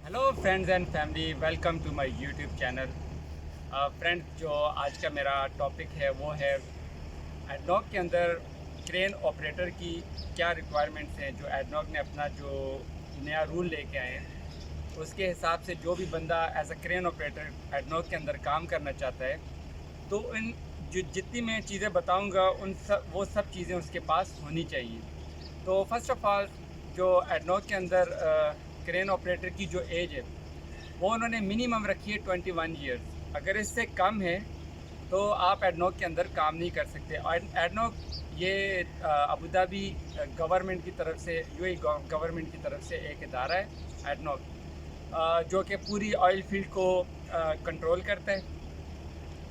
Hello friends and family, welcome to my YouTube channel. Friends, जो आज का मेरा टॉपिक है वो है एडनॉक के अंदर क्रेन ऑपरेटर की क्या रिक्वायरमेंट्स हैं। जो एडनॉक ने अपना जो नया रूल लेके आए हैं उसके हिसाब से जो भी बंदा as a crane operator ADNOC के अंदर काम करना चाहता है तो इन जो जितनी मैं चीज़ें बताऊंगा वो सब चीज़ें उसके पास होनी चाहिए। तो फर्स्ट ऑफ ऑल, जो एडनॉक के अंदर क्रेन ऑपरेटर की जो एज है वो उन्होंने मिनिमम रखी है 21 ईयर्स। अगर इससे कम है तो आप एडनॉक के अंदर काम नहीं कर सकते। और एडनॉक ये अबू धाबी गवर्नमेंट की तरफ से, यूएई गवर्नमेंट की तरफ से एक इदारा है एडनॉक, जो कि पूरी ऑयल फील्ड को कंट्रोल करता है।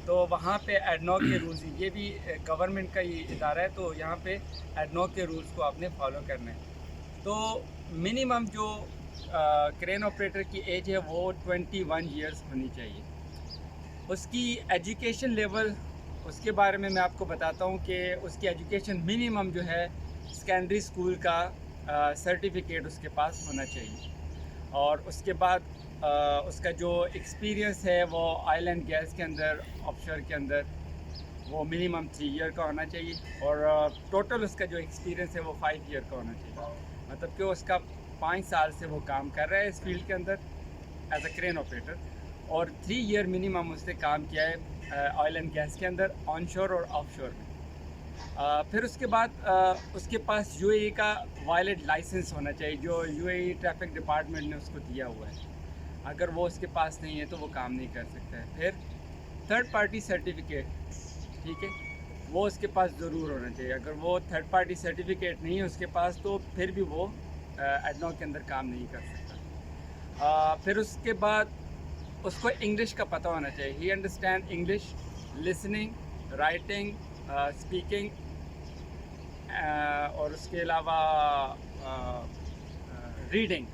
तो वहाँ पे एडनॉक के रूल्स, ये भी गवर्नमेंट का ही इदारा है, तो यहाँ पे एडनॉक के रूल्स को आपने फॉलो करना है। तो मिनिमम जो क्रेन ऑपरेटर की एज है वो 21 ईयर्स होनी चाहिए। उसकी एजुकेशन लेवल, उसके बारे में मैं आपको बताता हूँ कि उसकी एजुकेशन मिनिमम जो है सेकेंडरी स्कूल का सर्टिफिकेट उसके पास होना चाहिए। और उसके बाद उसका जो एक्सपीरियंस है वो ऑयल एंड गैस के अंदर, ऑफशोर के अंदर, वो मिनिमम 3 ईयर का होना चाहिए। और टोटल उसका जो एक्सपीरियंस है वो 5 ईयर का होना चाहिए। मतलब कि उसका 5 साल से वो काम कर रहा है इस फील्ड के अंदर एज अ क्रेन ऑपरेटर, और 3 ईयर मिनिमम उसने काम किया है ऑयल एंड गैस के अंदर, ऑनशोर और ऑफशोर में। फिर उसके बाद उसके पास यूएई का वायलेट लाइसेंस होना चाहिए, जो यूएई ट्रैफिक डिपार्टमेंट ने उसको दिया हुआ है। अगर वो उसके पास नहीं है तो वो काम नहीं कर सकता है। फिर थर्ड पार्टी सर्टिफिकेट, ठीक है, वो उसके पास ज़रूर होना चाहिए। अगर वो थर्ड पार्टी सर्टिफिकेट नहीं है उसके पास तो फिर भी वो एडनॉक के अंदर काम नहीं कर सकता। फिर उसके बाद उसको इंग्लिश का पता होना चाहिए। ही understand English, listening, writing, speaking, और उसके अलावा रीडिंग।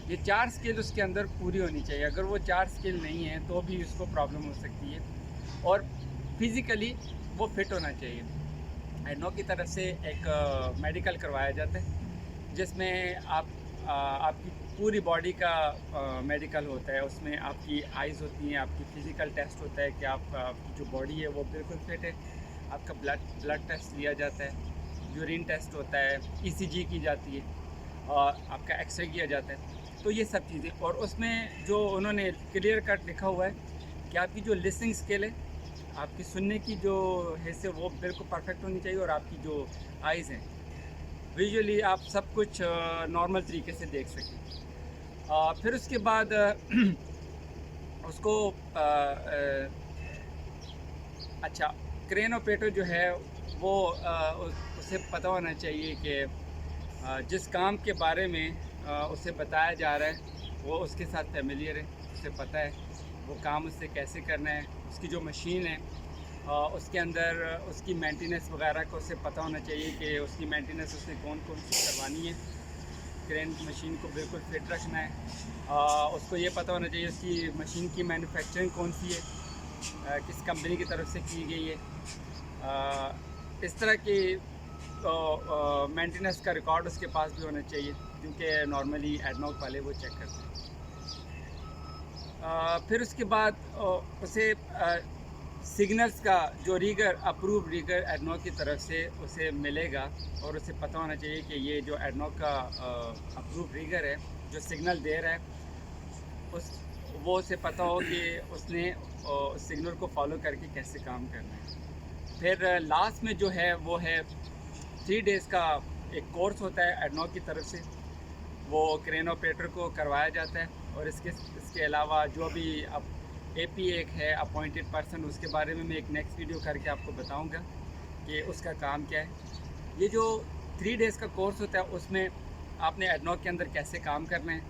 ये 4 स्किल उसके अंदर पूरी होनी चाहिए। अगर वो 4 स्किल नहीं है तो भी उसको प्रॉब्लम हो सकती है। और फिज़िकली वो फिट होना चाहिए। एडनॉक की तरफ से एक मेडिकल करवाया जाता है जिसमें आपकी पूरी बॉडी का मेडिकल होता है। उसमें आपकी आइज़ होती हैं, आपकी फ़िज़िकल टेस्ट होता है कि आपकी जो बॉडी है वो बिल्कुल फिट है। आपका ब्लड टेस्ट लिया जाता है, यूरिन टेस्ट होता है, ईसीजी की जाती है और आपका एक्सरे किया जाता है। तो ये सब चीज़ें, और उसमें जो उन्होंने क्लियर कट लिखा हुआ है कि आपकी जो लिसनिंग स्किल है, आपकी सुनने की जो हैसियत वो बिल्कुल परफेक्ट होनी चाहिए। और आपकी जो आइज़ हैं, विजुअली आप सब कुछ नॉर्मल तरीके से देख सकें। फिर उसके बाद उसको अच्छा, क्रेन ऑपरेटर जो है वो उसे पता होना चाहिए कि जिस काम के बारे में उसे बताया जा रहा है वो उसके साथ फेमिलियर है, उसे पता है वो काम उससे कैसे करना है। उसकी जो मशीन है उसके अंदर उसकी मेंटेनेंस वगैरह को उसे पता होना चाहिए कि उसकी मेंटेनेंस उसने कौन कौन सी करवानी है। क्रेन मशीन को बिल्कुल फिट रखना है। उसको ये पता होना चाहिए उसकी मशीन की मैन्युफैक्चरिंग कौन सी है, किस कंपनी की तरफ से की गई है। इस तरह की मेंटेनेंस का रिकॉर्ड उसके पास भी होना चाहिए, क्योंकि नॉर्मली एडनॉक वाले वो चेक करते हैं। फिर उसके बाद उसे सिग्नल्स का जो रीगर, अप्रूव रीगर एडनॉक की तरफ से उसे मिलेगा, और उसे पता होना चाहिए कि ये जो एडनॉक का अप्रूव रीगर है जो सिग्नल दे रहा है उस वो उसे पता हो कि उसने उस सिग्नल को फॉलो करके कैसे काम करना है। फिर लास्ट में जो है वो है 3 डेज़ का एक कोर्स होता है एडनॉक की तरफ से, वो क्रेन ऑपरेटर को करवाया जाता है। और इसके अलावा जो भी अब एपी एक है अपॉइंटेड पर्सन, उसके बारे में मैं एक नेक्स्ट वीडियो करके आपको बताऊंगा कि उसका काम क्या है। ये जो 3 डेज़ का कोर्स होता है उसमें आपने एडनॉक के अंदर कैसे काम करना है,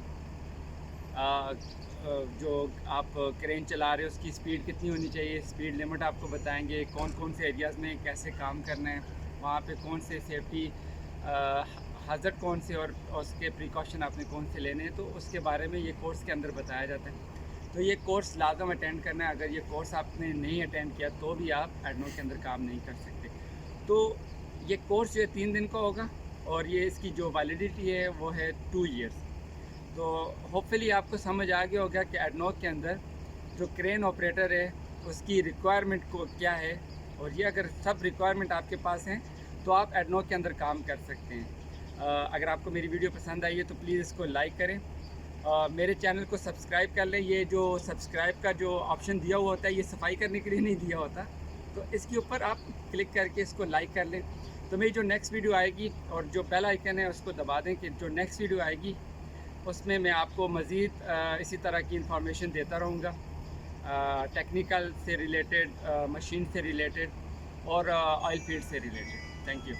जो आप क्रेन चला रहे हो उसकी स्पीड कितनी होनी चाहिए, स्पीड लिमिट आपको बताएंगे, कौन कौन से एरियाज़ में कैसे काम करना है, वहाँ पे कौन से सेफ्टी hazard कौन से और उसके प्रिकॉशन आपने कौन से लेने हैं, तो उसके बारे में ये कोर्स के अंदर बताया जाता है। तो ये कोर्स लाजम अटेंड करना है। अगर ये कोर्स आपने नहीं अटेंड किया तो भी आप एडनॉक के अंदर काम नहीं कर सकते। तो ये कोर्स जो है 3 दिन का होगा, और ये इसकी जो वैलिडिटी है वो है 2 ईयर्स। तो होपफुली आपको समझ आ गया होगा कि एडनॉक के अंदर जो क्रेन ऑपरेटर है उसकी रिक्वायरमेंट को क्या है, और ये अगर सब रिक्वायरमेंट आपके पास हैं तो आप एडनॉक के अंदर काम कर सकते हैं। अगर आपको मेरी वीडियो पसंद आई है तो प्लीज़ इसको लाइक करें, मेरे चैनल को सब्सक्राइब कर लें। ये जो सब्सक्राइब का जो ऑप्शन दिया हुआ होता है ये सफाई करने के लिए नहीं दिया होता, तो इसके ऊपर आप क्लिक करके इसको लाइक कर लें। तो मेरी जो नेक्स्ट वीडियो आएगी और जो बेल आइकन है उसको दबा दें कि जो नेक्स्ट वीडियो आएगी उसमें मैं आपको मज़ीद इसी तरह की इंफॉर्मेशन देता रहूँगा, टेक्निकल से रिलेटेड, मशीन से रिलेटेड और ऑयल फील्ड से रिलेटेड। Thank you.